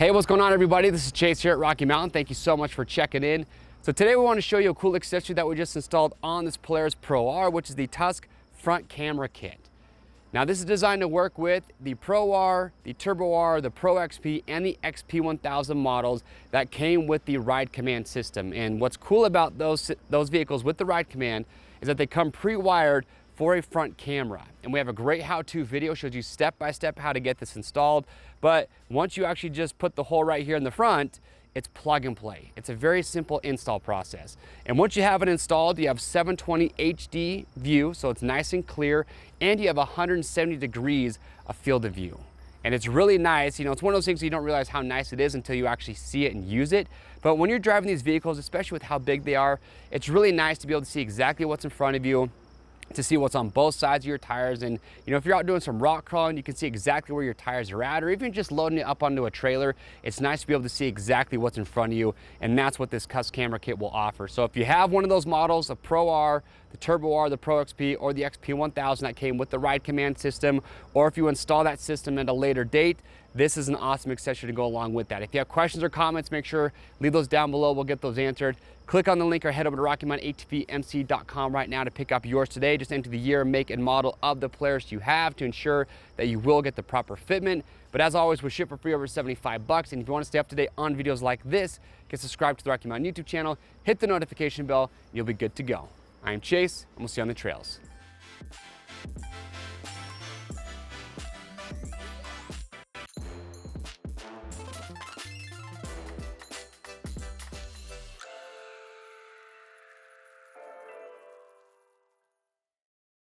Hey, what's going on, everybody? This is Chase here at Rocky Mountain. Thank you so much for checking in. So today we want to show you a cool accessory that we just installed on this Polaris Pro R, which is the Tusk Front Camera Kit. Now this is designed to work with the Pro R, the Turbo R, the Pro XP, and the XP 1000 models that came with the Ride Command system. And what's cool about those vehicles with the Ride Command is that they come pre-wired for a front camera. And we have a great how-to video, shows you step-by-step how to get this installed. But once you actually just put the hole right here in the front, it's plug and play. It's a very simple install process. And once you have it installed, you have 720 HD view, so it's nice and clear, and you have 170 degrees of field of view. And it's really nice. You know, it's one of those things you don't realize how nice it is until you actually see it and use it. But when you're driving these vehicles, especially with how big they are, it's really nice to be able to see exactly what's in front of you, to see what's on both sides of your tires. And you know, if you're out doing some rock crawling, you can see exactly where your tires are at, or even just loading it up onto a trailer. It's nice to be able to see exactly what's in front of you, and that's what this Tusk Camera Kit will offer. So if you have one of those models, the Pro R, the Turbo R, the Pro XP, or the XP 1000 that came with the Ride Command system, or if you install that system at a later date, this is an awesome accessory to go along with that. If you have questions or comments, make sure leave those down below. We'll get those answered. Click on the link or head over to RockyMountainATVMC.com right now to pick up yours today. Just enter the year, make, and model of the Polaris you have to ensure that you will get the proper fitment. But as always, we ship for free over 75 bucks. And if you want to stay up to date on videos like this, get subscribed to the Rocky Mountain YouTube channel, hit the notification bell, and you'll be good to go. I'm Chase, and we'll see you on the trails.